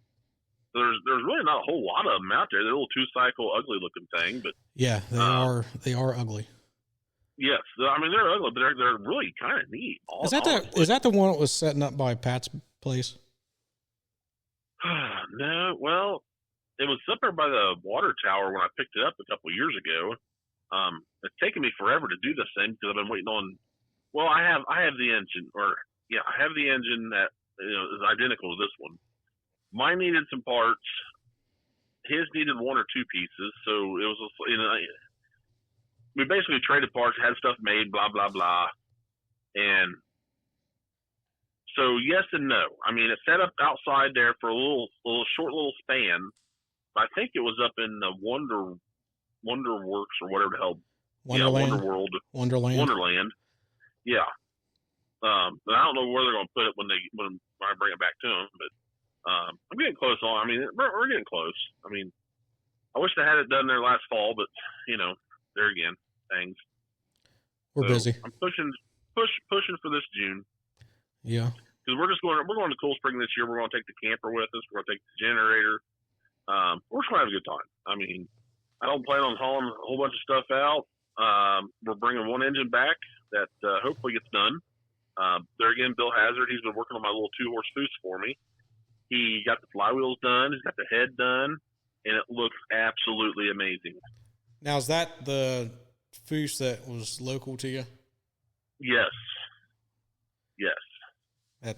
There's really not a whole lot of them out there. They're a little two-cycle, ugly-looking thing, but yeah, they are ugly. Yes, I mean they're ugly, but they're really kind of neat. Is that the one that was setting up by Pat's place? No, well, it was up there by the water tower when I picked it up a couple of years ago. It's taken me forever to do this thing because I've been waiting on. Well, I have the engine, I have the engine that is identical to this one. Mine needed some parts. His needed one or two pieces. So it was, we basically traded parts, had stuff made, blah, blah, blah. And so yes and no. I mean, it set up outside there for a short little span. I think it was up in the Wonder Works or whatever the hell. Wonderland. Wonder World. Wonderland. Yeah. But I don't know where they're going to put it when I bring it back to them, but I'm getting close on. I mean, we're getting close. I mean, I wish they had it done there last fall, but there again, things. We're busy. I'm pushing for this June. Yeah. Because we're going to Coolspring this year. We're going to take the camper with us. We're going to take the generator. We're just going to have a good time. I mean, I don't plan on hauling a whole bunch of stuff out. We're bringing one engine back that hopefully gets done. There again, Bill Hazard. He's been working on my little 2-horse Foose for me. He got the flywheels done. He's got the head done, and it looks absolutely amazing. Now, is that the Foose that was local to you? Yes. And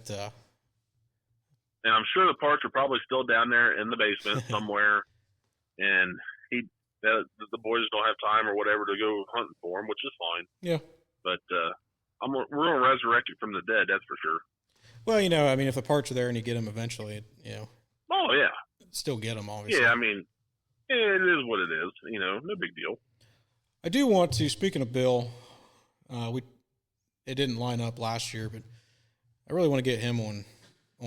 I'm sure the parts are probably still down there in the basement somewhere, and the boys don't have time or whatever to go hunting for them, which is fine. Yeah. But we're going to resurrect it from the dead, that's for sure. Well, I mean, if the parts are there and you get them eventually, Oh, yeah. Still get them, obviously. Yeah, I mean, it is what it is. No big deal. I do want to, speaking of Bill, it didn't line up last year, but I really want to get him on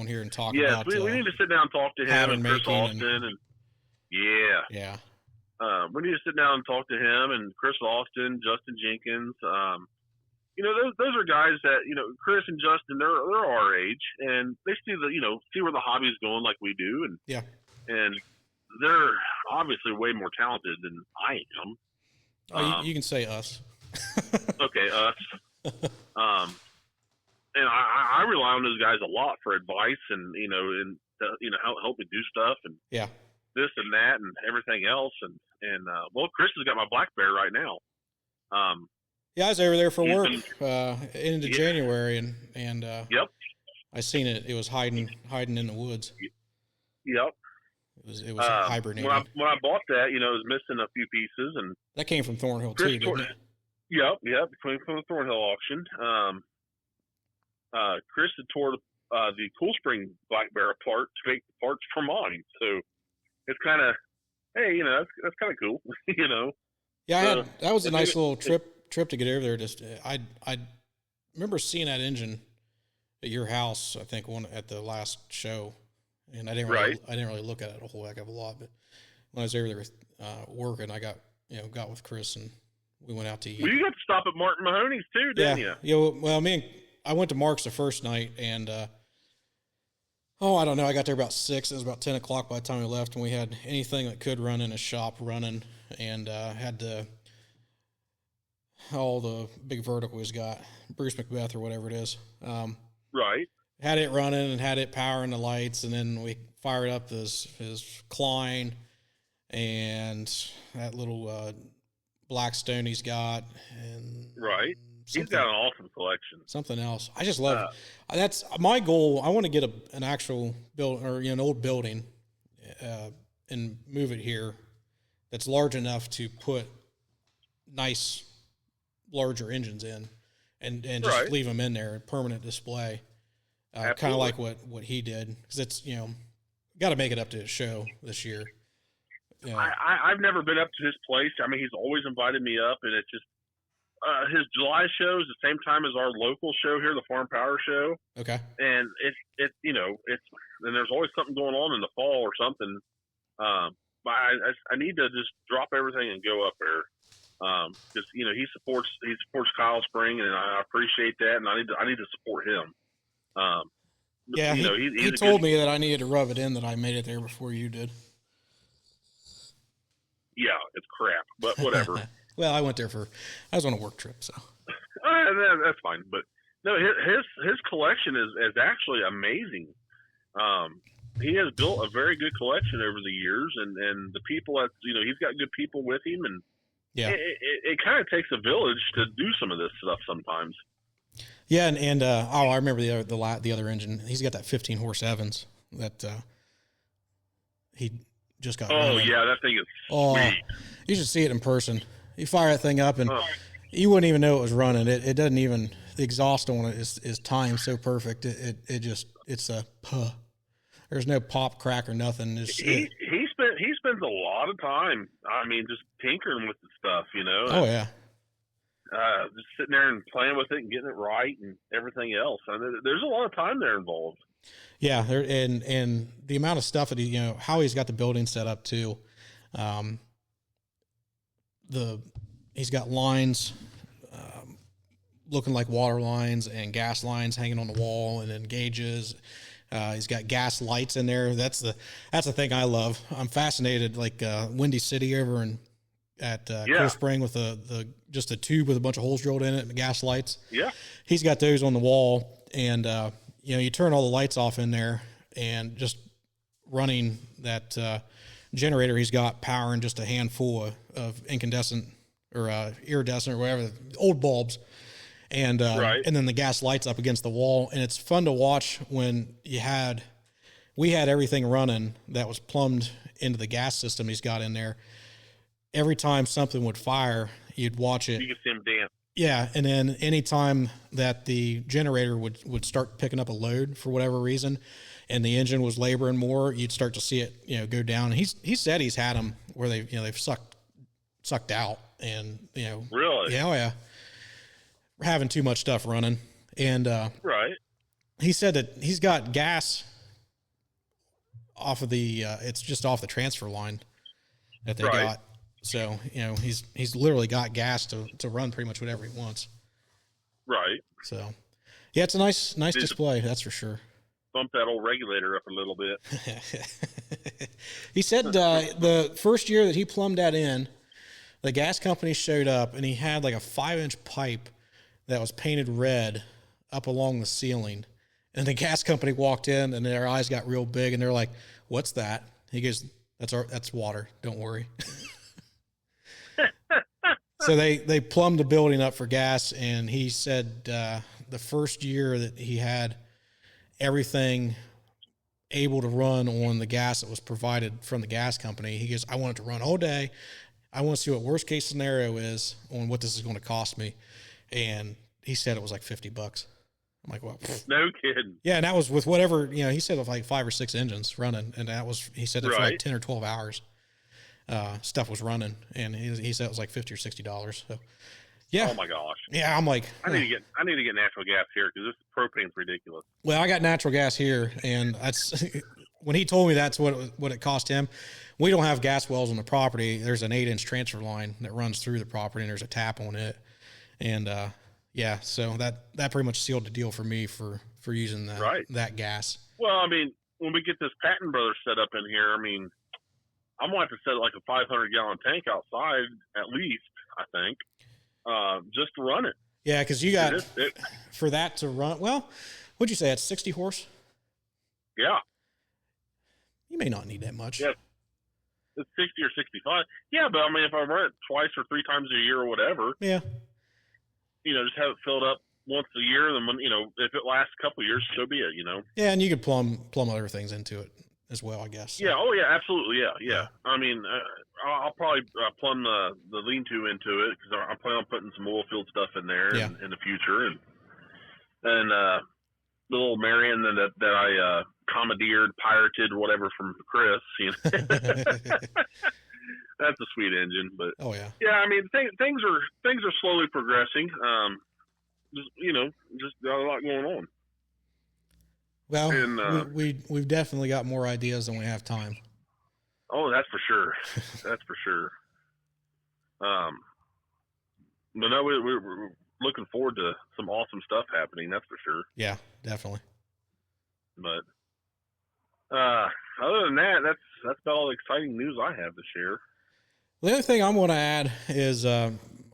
here and talk about. Yes, we need to sit down and talk to him and Chris Austin. Yeah. We need to sit down and talk to him and Chris Austin, Justin Jenkins. Those are guys that, Chris and Justin, they're our age, and they see see where the hobby's going like we do, and they're obviously way more talented than I am. You can say us. Okay, us. And I rely on those guys a lot for advice and help me do stuff and this and that and everything else, and Chris has got my black bear right now. Yeah, I was over there for work into January, and yep, I seen it. It was hiding in the woods. Yep, it was hibernating. When I bought that, it was missing a few pieces, and that came from Thornhill too, didn't it? Yep, came from the Thornhill auction. Chris had tore the Coolspring black bear apart to make the parts for mine, so it's kind of, hey, that's kind of cool, Yeah, that was a nice little trip to get over there. Just I remember seeing that engine at your house. I think at the last show, and I didn't really look at it a whole heck of a lot. But when I was over there working, I got with Chris and we went out to eat. Well, you got to stop at Martin Mahoney's too, didn't you? Yeah. Well, I went to Mark's the first night, and I don't know. I got there about 6. It was about 10 o'clock by the time we left, and we had anything that could run in a shop running, and had all the big vertical he's got, Bruce Macbeth or whatever it is. Right. Had it running and had it powering the lights, and then we fired up his Klein and that little Blackstone he's got, and right. He's got an awesome collection. Something else. I just love it. That's my goal. I want to get an actual building or an old building and move it here that's large enough to put nice, larger engines in and just leave them in there, permanent display. Kind of like what he did, because it's, got to make it up to his show this year. I've never been up to his place. I mean, he's always invited me up, and it's just his July show is the same time as our local show here, the Farm Power Show. Okay. And it's and there's always something going on in the fall or something. But I need to just drop everything and go up there. Because he supports Coolspring, and I appreciate that, and I need to support him. He told me that I needed to rub it in that I made it there before you did. Yeah, it's crap, but whatever. Well, I went there I was on a work trip, so. That's fine. But no, his collection is actually amazing. He has built a very good collection over the years, and the people that he's got good people with him, and yeah, it kind of takes a village to do some of this stuff sometimes. Yeah, and I remember the other engine. He's got that 15 horse Evans that he just got. Oh yeah, that thing is sweet. You should see it in person. You fire that thing up, and you wouldn't even know it was running. It doesn't even, the exhaust on it is timed so perfect. It's a puh. There's no pop, crack, or nothing. He spends a lot of time. I mean, just tinkering with the stuff, Oh yeah. Just sitting there and playing with it and getting it right and everything else. I mean, there's a lot of time there involved. Yeah, and the amount of stuff that how he's got the building set up too. He's got lines looking like water lines and gas lines hanging on the wall, and then gauges. He's got gas lights in there. That's the thing I love. I'm fascinated, like Windy City over at Coolspring with the just a tube with a bunch of holes drilled in it and the gas lights. Yeah, he's got those on the wall, and you turn all the lights off in there, and just running that generator he's got powering just a handful of incandescent or iridescent or whatever, old bulbs, and and then the gas lights up against the wall. And it's fun to watch when we had everything running that was plumbed into the gas system he's got in there. Every time something would fire, you'd watch it. You could see him dance. Yeah, and then any time that the generator would start picking up a load for whatever reason, and the engine was laboring more, you'd start to see it, go down. And he said he's had them where they've sucked out, and really, yeah, we're having too much stuff running, and he said that he's got gas off of it's just off the transfer line that they got. So, he's literally got gas to run pretty much whatever he wants. Right. So, yeah, it's a nice display, that's for sure. Bump that old regulator up a little bit. He said the first year that he plumbed that in, the gas company showed up, and he had like a 5-inch pipe that was painted red up along the ceiling. And the gas company walked in, and their eyes got real big, and they're like, "What's that?" He goes, "That's water. Don't worry." So they plumbed the building up for gas, and he said the first year that he had everything able to run on the gas that was provided from the gas company, he goes, "I want it to run all day. I want to see what worst case scenario is on what this is going to cost me." And he said it was like $50. I'm like, well, no kidding. Yeah, and that was with whatever, he said with like 5 or 6 engines running, and that was, he said it for like 10 or 12 hours. stuff was running, and he said it was like $50 or $60. So, yeah. Oh my gosh. Yeah, I'm like, I need to get natural gas here because this propane's ridiculous. Well, I got natural gas here, and that's when he told me that's what it cost him. We don't have gas wells on the property. There's an 8-inch transfer line that runs through the property, and there's a tap on it. And yeah, so that pretty much sealed the deal for me for using that gas. Well, I mean, when we get this Patton Brothers set up in here, I mean, I'm going to have to set like a 500-gallon tank outside at least, I think, just to run it. Yeah, because you got for that to run. Well, what'd you say? It's 60 horse. Yeah. You may not need that much. Yeah. It's 60 or 65. Yeah, but I mean, if I run it twice or 3 times a year or whatever. Yeah. Just have it filled up once a year. Then when, if it lasts a couple of years, so be it. Yeah, and you could plumb other things into it as well, I guess. Yeah. Oh, yeah. Absolutely. Yeah. I mean, I'll probably plumb the lean-to into it because I'm planning on putting some oil field stuff in there in the future, and the little Marion that I commandeered, pirated, whatever from Chris. That's a sweet engine, but yeah. I mean, things are slowly progressing. Just got a lot going on. Well, and, we've definitely got more ideas than we have time. Oh, that's for sure. That's for sure. But no, we're looking forward to some awesome stuff happening. That's for sure. Yeah, definitely. But other than that, that's about all the exciting news I have to share. The other thing I'm going to add is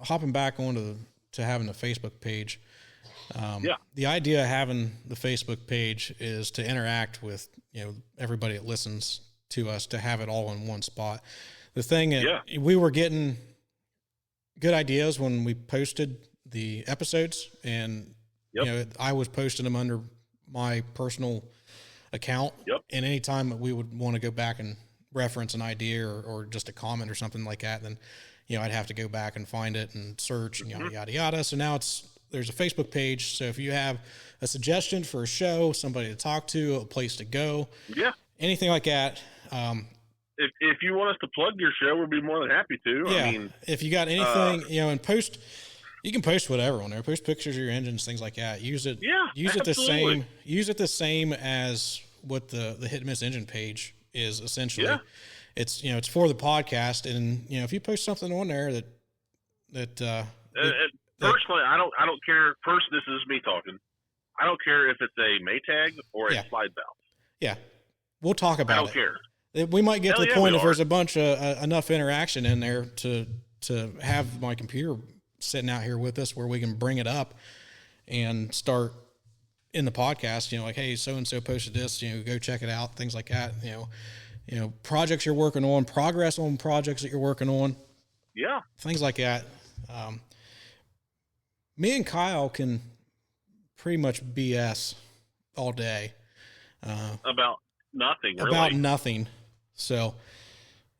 hopping back onto to having a Facebook page. The idea of having the Facebook page is to interact with everybody that listens to us, to have it all in one spot. The thing is, we were getting good ideas when we posted the episodes, and I was posting them under my personal account. And anytime we would want to go back and reference an idea or just a comment or something like that, then I'd have to go back and find it and search and yada yada yada. So now there's a Facebook page. So if you have a suggestion for a show, somebody to talk to, a place to go, anything like that. If you want us to plug your show, we'd be more than happy to. Yeah. I mean, if you got anything, and post, you can post whatever on there. Post pictures of your engines, things like that. Use it. Yeah. Use it the same. Use it the same as what the Hit and Miss engine page is essentially. Yeah. It's it's for the podcast, and if you post something on there that personally, I don't care. First, this is me talking. I don't care if it's a Maytag or a slide valve. Yeah, we'll talk about it. I don't care. We might get to the point if there's a bunch of enough interaction in there to have my computer sitting out here with us where we can bring it up and start in the podcast, like, hey, so-and-so posted this, go check it out, things like that, projects you're working on, progress on projects that you're working on. Yeah. Things like that. Me and Kyle can pretty much BS all day. About nothing, really. About nothing. So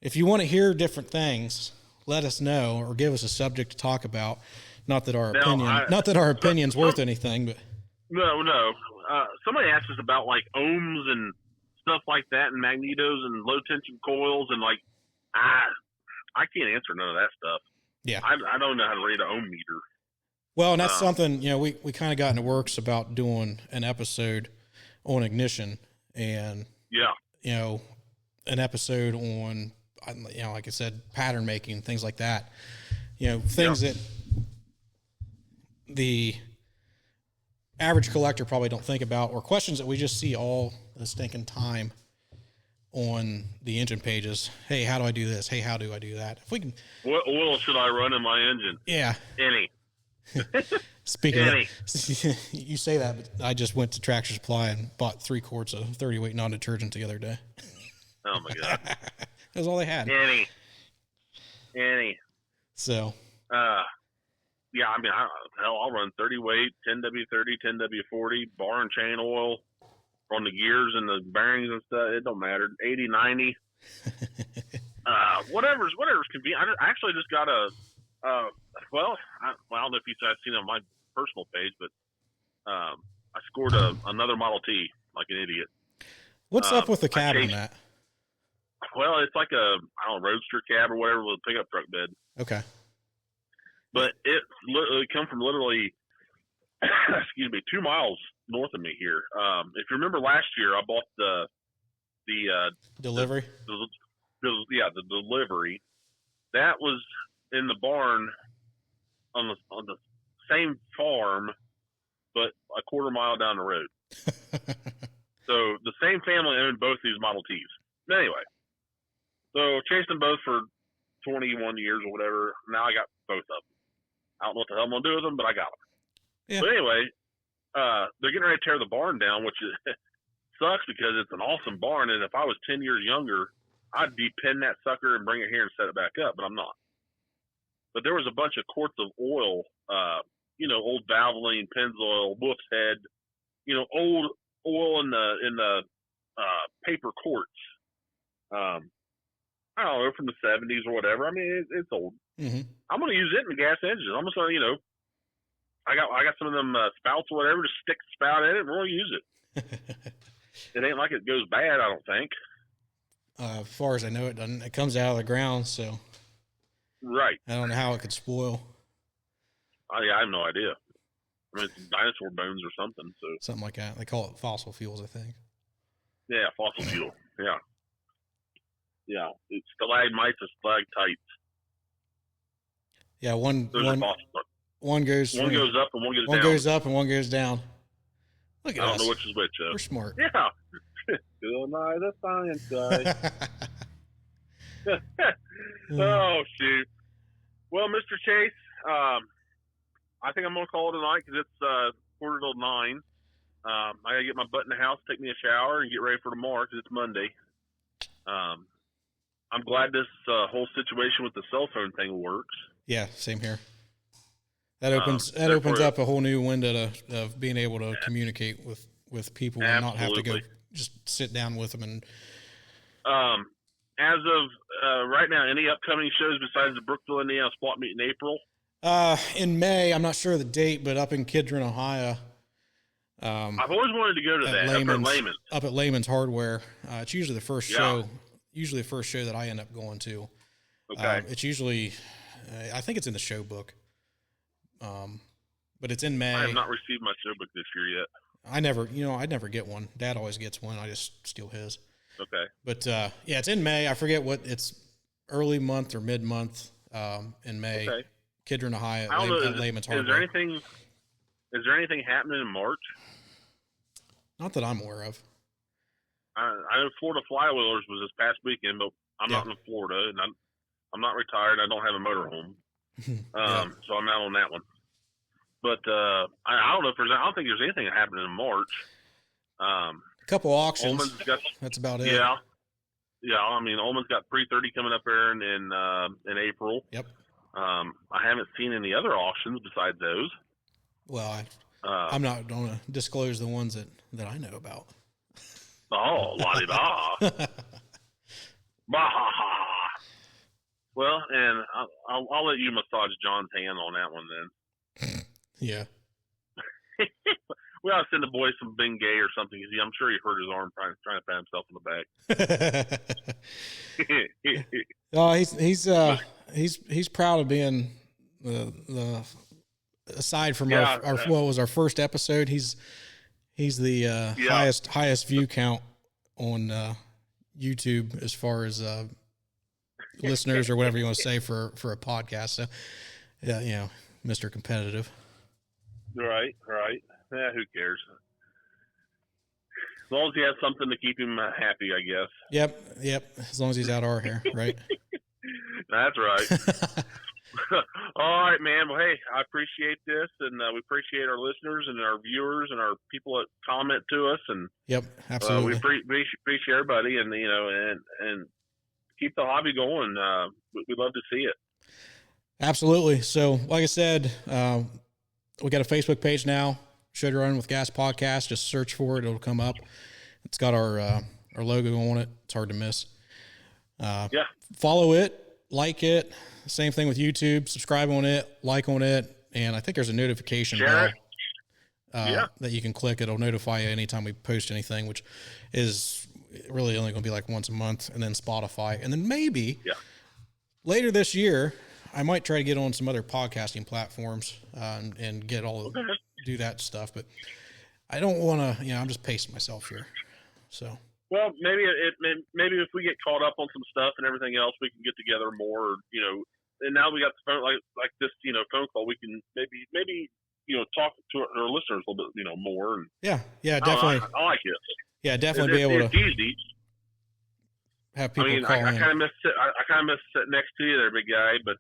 if you want to hear different things, let us know or give us a subject to talk about. Not that our opinion's worth anything, but no. Somebody asked us about like ohms and stuff like that, and magnetos and low tension coils, and like I can't answer none of that stuff. Yeah, I don't know how to read an ohm meter. Well, and that's something we kind of got in the works about doing an episode on ignition, and an episode on like I said, pattern making, things like that. Things that the average collector probably don't think about, or questions that we just see all the stinking time on the engine pages. Hey, how do I do this? Hey, how do I do that? If we can, what oil should I run in my engine? Yeah, any. Speaking of, you say that, but I just went to Tractor Supply and bought 3 quarts of 30-weight non-detergent the other day. Oh my God. That's all they had. Any. So. Yeah, I mean, I'll run 30-weight, 10W30, 10W40, bar and chain oil on the gears and the bearings and stuff. It don't matter. 80, 90. Whatever's convenient. I actually just got I don't know if you've seen it on my personal page, but I scored another Model T like an idiot. What's up with the cab on that? Well, it's like a roadster cab or whatever with a pickup truck bed. Okay. But it come from literally, excuse me, 2 miles north of me here. If you remember last year, I bought the delivery. The delivery. That was in the barn on the same farm, but a quarter mile down the road. So the same family owned both these Model Ts. But anyway, so chased them both for 21 years or whatever. Now I got both of them. I don't know what the hell I'm gonna do with them, but I got them. Yeah. But anyway, they're getting ready to tear the barn down, which sucks because it's an awesome barn. And if I was 10 years younger, I'd depin that sucker and bring it here and set it back up, but I'm not. But there was a bunch of quarts of oil, old Valvoline, Pennzoil, Wolf's Head, old oil in the paper quarts. I don't know, from the 70s or whatever. I mean, it's old. Mm-hmm. I'm going to use it in the gas engine. I'm just going to, I got some of them spouts or whatever. Just stick the spout in it and we're going to use it. It ain't like it goes bad, I don't think. As far as I know, it doesn't. It comes out of the ground, so. Right. I don't know how it could spoil. I have no idea. I mean, it's dinosaur bones or something. So something like that. They call it fossil fuels, I think. Yeah, fossil fuel. Yeah. Yeah. It's stalagmites and stalactites. Yeah, one goes up and one goes down. One goes up and one goes down. Look at us. I don't know which is which. We're smart. Yeah. Still not the science guy. Oh, shoot. Well, Mr. Chase, I think I'm going to call it tonight because it's 8:45. I got to get my butt in the house, take me a shower, and get ready for tomorrow because it's Monday. I'm glad this whole situation with the cell phone thing works. Yeah, same here. That opens up a whole new window of being able to communicate with people and not have to go just sit down with them. And as of right now, any upcoming shows besides the Brookville, Indiana spot meet in April? In May, I'm not sure of the date, but up in Kidron, Ohio. I've always wanted to go to that. Up at Lehman's Hardware. It's usually the first show. Usually the first show that I end up going to. Okay. It's usually, I think it's in the show book. But it's in May. I have not received my show book this year yet. I never get one. Dad always gets one. I just steal his. Okay. But yeah, it's in May. I forget what it's early month or mid month in May. Okay. Kidron, Ohio at Lehman's Hardware. Is there anything happening in March? Not that I'm aware of. I know Florida Flywheelers was this past weekend, but I'm not in Florida, and I'm not retired. I don't have a motorhome, so I'm not on that one. But I don't know if I don't think there's anything happening in March. A couple auctions. That's about it. Yeah. I mean, Ullman's got 330 coming up there in April. Yep. I haven't seen any other auctions besides those. Well, I'm not going to disclose the ones that I know about. Oh, la-di-da. Well, and I'll let you massage John's hand on that one then. Yeah. We ought to send the boy some Bengay or something. I'm sure he hurt his arm trying to pat himself in the back. He's proud of being the aside from our first episode, he's the highest view count on YouTube as far as listeners or whatever you want to say for a podcast. So yeah, Mr. Competitive. Right. Yeah, who cares? As long as he has something to keep him happy, I guess. Yep. As long as he's out our hair, right? That's right. All right, man. Well, hey, I appreciate this, and we appreciate our listeners and our viewers and our people that comment to us. And yep, absolutely. We appreciate everybody, and and keep the hobby going. We'd love to see it. Absolutely. So, like I said, we got a Facebook page now. Should Run with Gas Podcast. Just search for it; it'll come up. It's got our logo on it. It's hard to miss. Follow it, like it. Same thing with YouTube. Subscribe on it, like on it, and I think there's a notification bell that you can click. It'll notify you anytime we post anything, which is really only going to be like once a month, and then Spotify. And then maybe Yeah. later this year, I might try to get on some other podcasting platforms and get do that stuff. But I don't want to, I'm just pacing myself here. So. Well, maybe maybe if we get caught up on some stuff and everything else, we can get together more, and now we got the phone, like this, phone call, we can maybe talk to our listeners a little bit, more. And yeah, definitely. I like it. Yeah, definitely be able it's to easy. Have people call in. I kind of miss sitting next to you there, big guy. But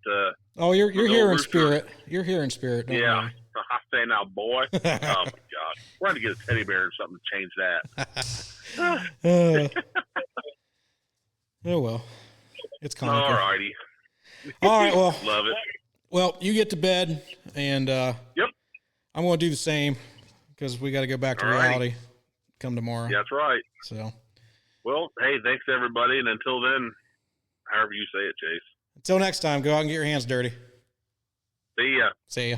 oh, you're here in spirit. You're here in spirit. Don't yeah, worry. I say now, boy. Oh my God, we're going to get a teddy bear or something to change that. Oh well, it's comical. All righty. All right. Well, love it. Well, you get to bed, and yep, I'm going to do the same because we got to go back to reality. Come tomorrow. Yeah, that's right. So. Well, hey, thanks everybody, and until then, however you say it, Chase. Until next time, go out and get your hands dirty. See ya. See ya.